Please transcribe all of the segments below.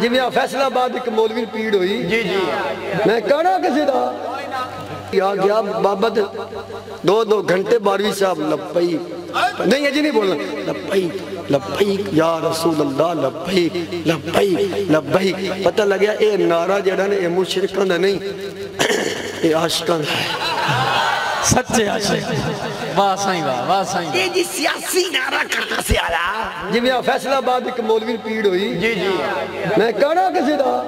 جی میں فیصلہ آباد ایک مولوی پیڑ ہوئی جی جی میں کہنا کسی دا آ گیا بابا دو گھنٹے 12ویں صاحب لبیک نہیں ہے جی نہیں بولنا لبیک لبیک یا رسول اللہ لبیک لبیک لبیک پتہ لگیا اے نعرہ جڑا نے اے مشرکان دا نہیں اے عاشقان دا ہے سچے عاشق واہ سائیں واہ سائیں یہ جی سیاسی نعرہ کہاں سے آیا جی میں فیصلہ آباد ایک مولوی پیڑ ہوئی جی جی میں کہنا کسی دا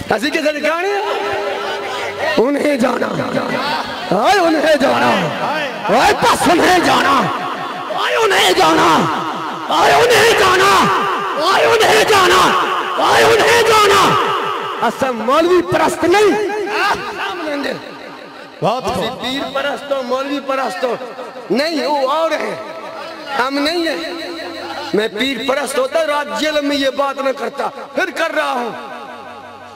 ایسی کسی نے کہانی انہیں جانا آئے انہیں جانا آئے پس انہیں جانا آئے انہیں جانا آئے انہیں جانا آئے انہیں جانا آئے انہیں جانا اصلا مولوی پرست نہیں پیر پرستوں مولوی پرستوں نہیں وہ اور ہیں ہم نہیں ہیں میں پیر پرست ہوتا رات جیل میں یہ بات نہ کرتا پھر کر رہا ہوں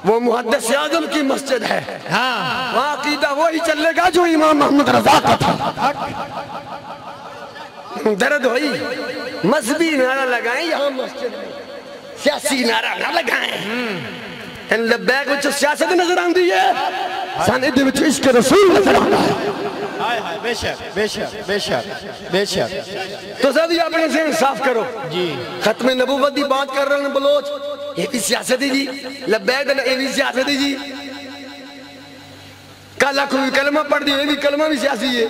وہ محدث اعظم کی مسجد ہے وہاں عقیدہ وہی چلے گا جو امام محمد رضا کا تھا درد ہوئی مذہبی نعرہ لگائیں یہاں مسجد میں سیاسی نعرہ نہ لگائیں ان لبیک وچھو سیاست نظر آن دی ہے سانے دے وچھو عشق رسول نظر آن ہے بے شک بے شک بے شک بے شک تو سبھی اپنے ذہن صاف کرو جی ختم نبوت دی بات کر رہے ہیں بلوچ یہ بھی سیاست ہے جی لبیک دینا یہ بھی سیاست ہے جی کل آکھو بھی کلمہ پڑھ دیو یہ بھی کلمہ بھی سیاسی ہے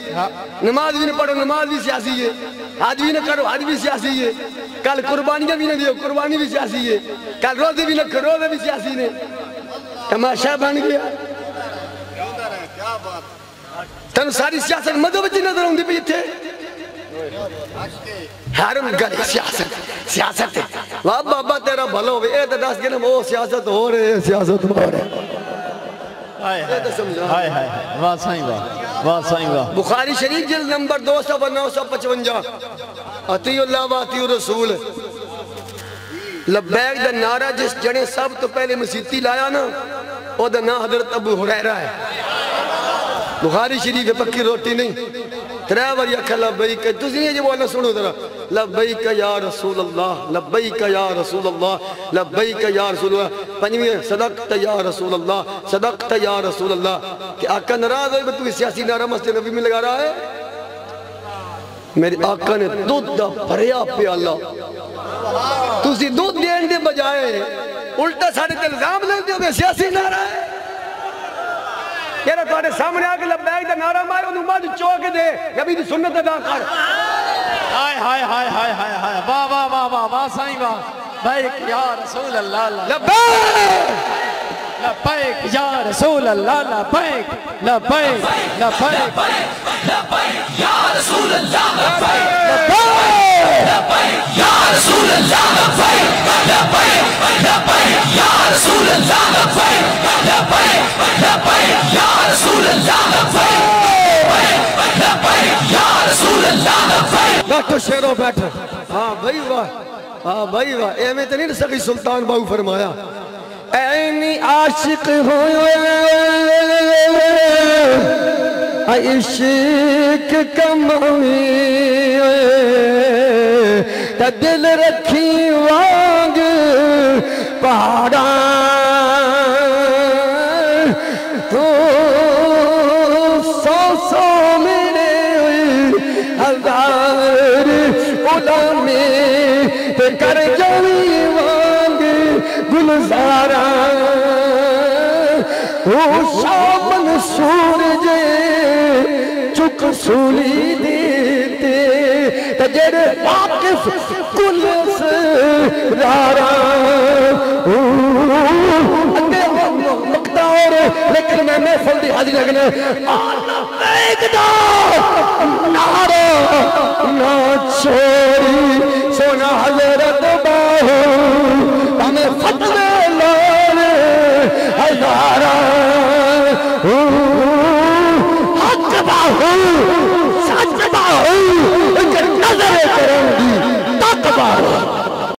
نماز بھی نہ پڑھو نماز بھی سیاسی ہے حج بھی نہ کرو حج بھی سیاسی ہے کل قربانیاں بھی نہ دیو قربانی بھی سیاسی ہے کل روزے بھی نہ کرو روزے بھی سیاسی نے تماشا بن گیا تن ساری سیاست مذہب جی نظر ہوں دی بھی تھے حرم گلے سیاست سیاست ہے واہ بابا تیرا بھلا ہوئے اے تداس گنا وہ سیاست ہو رہے سیاست ہو رہے واہ سائیں واہ سائیں واہ بخاری شریف جلد نمبر 200-955 اطیع اللہ و اطیع رسول لبیک دا نعرہ جس جنے سب تو پہلے مسیحتی لایا نا او دا نا حضرت ابو حریرہ ہے بخاری شریف پکی روٹی نہیں ترائیور یکھا لبیک تُسی نہیں یہ بولنا سنو ذرا لبیک یا رسول اللہ لبیک یا رسول اللہ لبیک یا رسول اللہ پنجویں صدقت یا رسول اللہ صدقت یا رسول اللہ کہ آقا نراز ہوئی تو سیاسی نعرہ مسجد نبی میں لگا رہا ہے میرے آقا نے دودھ دا بھریا پہ اللہ تُسی دودھ دین دے بجائے الٹا ساڑھے تلزام لگ دیو میں سیاسی نعرہ ہے یہ رہا تمہارے سامنے آگے لبیک دا نعرہ مائے انہوں ماں چوکے دے نبی دی سنت ادا کر ہائے ہائے ہائے ہائے ہائے ہائے واہ واہ واہ واہ واہ سائیں واہ لبیک یا رسول اللہ لبیک لبیک یا رسول اللہ لبیک لبیک لبیک لبیک یا رسول اللہ لبیک لبیک یا رسول اللہ لبیک لبیک لبیک یا رسول اللہ لبیک لبیک لبیک یا رسول اللہ لبیک لبیک یا رسول اللہ لبیک بیٹھو شیرو بیٹھو ہاں بھائی واہ ہاں بھائی واہ اے میں تو نہیں سکی سلطان باہو فرمایا اینی عاشق ہوئے عشق کموی تا دل رکھی وانگ پہاڑا تو سو میرے ہزار علماء تے کر جوی وانگ گلزارا او شامن سورج چک سولی دیتے تجر واقف کل سرارا مقدار لیکن میں محفل دی حاضر لگنے آنا بیگ دا نارا نا چھوڑی سونا حضرت باہو ہمیں فتح لانے ہزارا